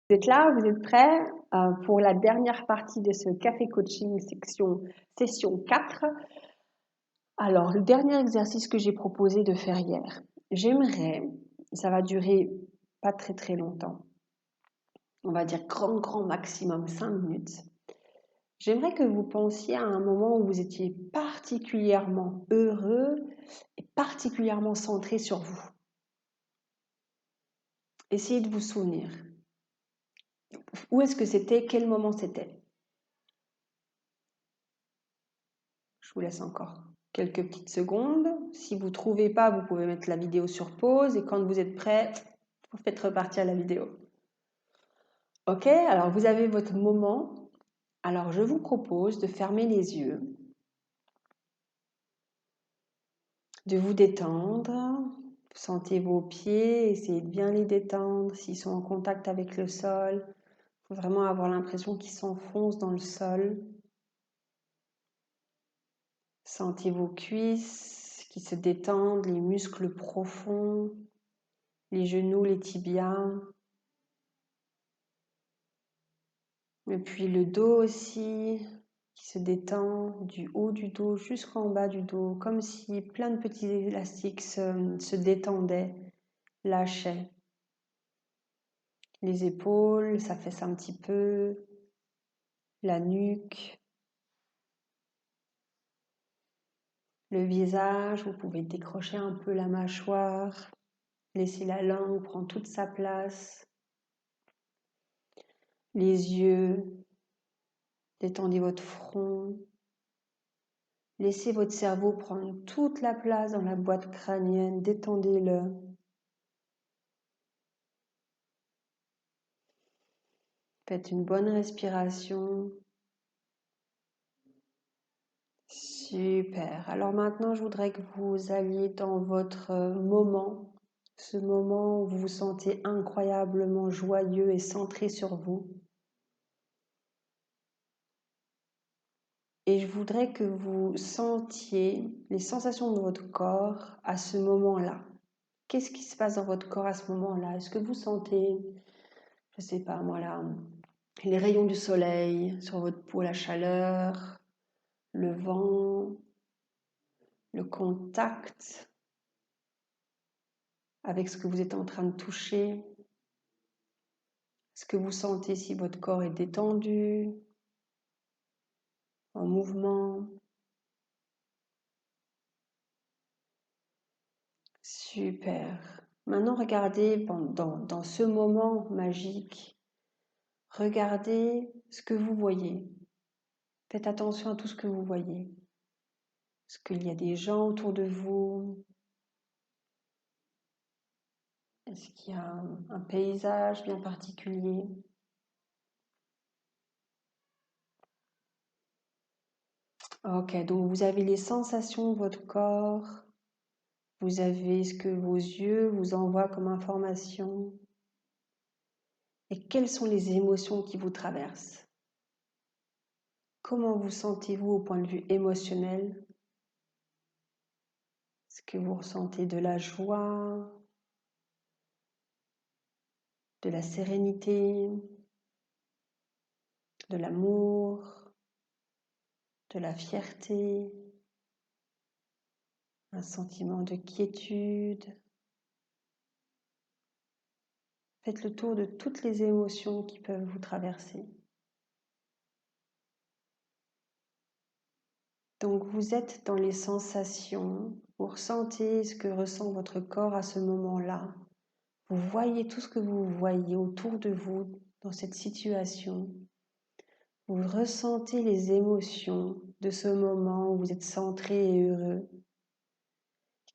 Vous êtes là, vous êtes prêts pour la dernière partie de ce café coaching session 4. Alors, le dernier exercice que j'ai proposé de faire hier, j'aimerais, ça va durer pas très longtemps, on va dire grand maximum 5 minutes. J'aimerais que vous pensiez à un moment où vous étiez particulièrement heureux et particulièrement centré sur vous. Essayez de vous souvenir. Où est-ce que c'était? Quel moment c'était? Je vous laisse encore quelques petites secondes. Si vous ne trouvez pas, vous pouvez mettre la vidéo sur pause et quand vous êtes prêt, vous faites repartir la vidéo. Ok, alors vous avez votre moment. Alors je vous propose de fermer les yeux, de vous détendre. Vous sentez vos pieds, essayez de bien les détendre. S'ils sont en contact avec le sol, il faut vraiment avoir l'impression qu'ils s'enfoncent dans le sol. Sentez vos cuisses qui se détendent, les muscles profonds, les genoux, les tibias. Et puis le dos aussi qui se détend du haut du dos jusqu'en bas du dos, comme si plein de petits élastiques se détendaient, lâchaient. Les épaules, ça fait ça un petit peu, la nuque, le visage, vous pouvez décrocher un peu la mâchoire, laisser la langue prendre toute sa place, les yeux, détendez votre front. Laissez votre cerveau prendre toute la place dans la boîte crânienne, détendez-le. Faites une bonne respiration. Super. Alors maintenant, je voudrais que vous alliez dans votre moment, ce moment où vous vous sentez incroyablement joyeux et centré sur vous. Et je voudrais que vous sentiez les sensations de votre corps à ce moment-là. Qu'est-ce qui se passe dans votre corps à ce moment-là? Est-ce que vous sentez, je ne sais pas moi là, les rayons du soleil sur votre peau, la chaleur, le vent, le contact avec ce que vous êtes en train de toucher? Est-ce que vous sentez si votre corps est détendu, en mouvement? Super. Maintenant, regardez dans ce moment magique, regardez ce que vous voyez. Faites attention à tout ce que vous voyez. Est-ce qu'il y a des gens autour de vous? Est-ce qu'il y a un paysage bien particulier? Ok, donc vous avez les sensations de votre corps, vous avez ce que vos yeux vous envoient comme information. Et quelles sont les émotions qui vous traversent? Comment vous sentez-vous au point de vue émotionnel? Est-ce que vous ressentez de la joie, de la sérénité, de l'amour, de la fierté, un sentiment de quiétude? Faites le tour de toutes les émotions qui peuvent vous traverser. Donc vous êtes dans les sensations, vous ressentez ce que ressent votre corps à ce moment-là. Vous voyez tout ce que vous voyez autour de vous dans cette situation. Vous ressentez les émotions de ce moment où vous êtes centré et heureux.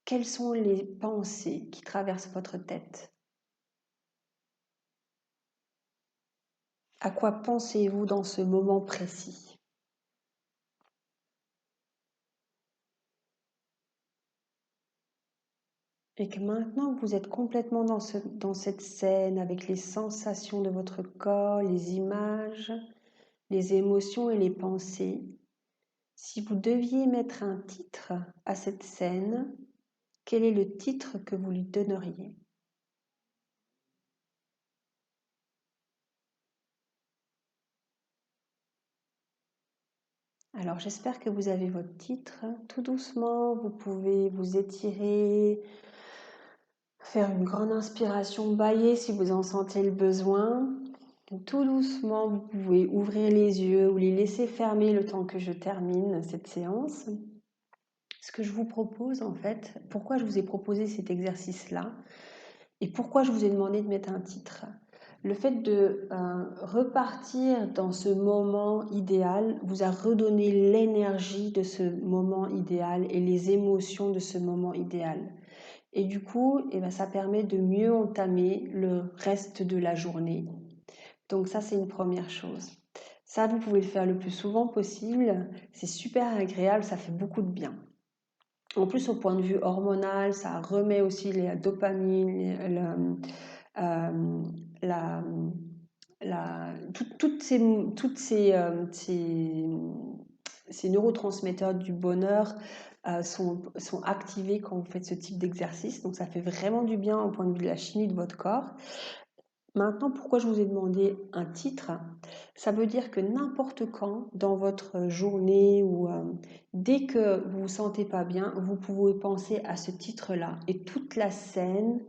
Quelles sont les pensées qui traversent votre tête? À quoi pensez-vous dans ce moment précis? Et que maintenant vous êtes complètement dans cette scène avec les sensations de votre corps, les images, les émotions et les pensées. Si vous deviez mettre un titre à cette scène, quel est le titre que vous lui donneriez? Alors j'espère que vous avez votre titre. Tout doucement, vous pouvez vous étirer, faire une grande inspiration, bâiller si vous en sentez le besoin. Tout doucement, vous pouvez ouvrir les yeux ou les laisser fermer le temps que je termine cette séance. Ce que je vous propose en fait, pourquoi je vous ai proposé cet exercice-là et pourquoi je vous ai demandé de mettre un titre. Le fait de repartir dans ce moment idéal vous a redonné l'énergie de ce moment idéal et les émotions de ce moment idéal. Et du coup, ça permet de mieux entamer le reste de la journée. Donc ça, c'est une première chose. Ça, vous pouvez le faire le plus souvent possible. C'est super agréable, ça fait beaucoup de bien. En plus, au point de vue hormonal, ça remet aussi la dopamine, la, toutes ces neurotransmetteurs du bonheur sont activés quand vous faites ce type d'exercice. Donc ça fait vraiment du bien au point de vue de la chimie de votre corps. Maintenant, pourquoi je vous ai demandé un titre? Ça veut dire que n'importe quand dans votre journée ou dès que vous vous sentez pas bien, vous pouvez penser à ce titre-là et toute la scène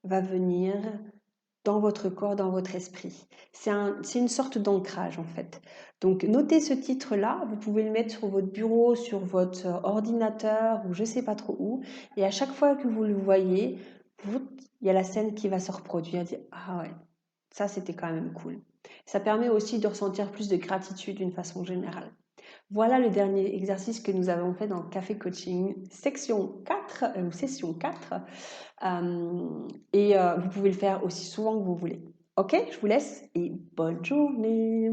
va venir dans votre corps, dans votre esprit. C'est une sorte d'ancrage en fait. Donc notez ce titre-là, vous pouvez le mettre sur votre bureau, sur votre ordinateur ou je sais pas trop où, et à chaque fois que vous le voyez, il y a la scène qui va se reproduire, dire ah ouais, ça c'était quand même cool. Ça permet aussi de ressentir plus de gratitude d'une façon générale. Voilà le dernier exercice que nous avons fait dans Café Coaching, section 4, ou session 4. Vous pouvez le faire aussi souvent que vous voulez. Ok, je vous laisse et bonne journée.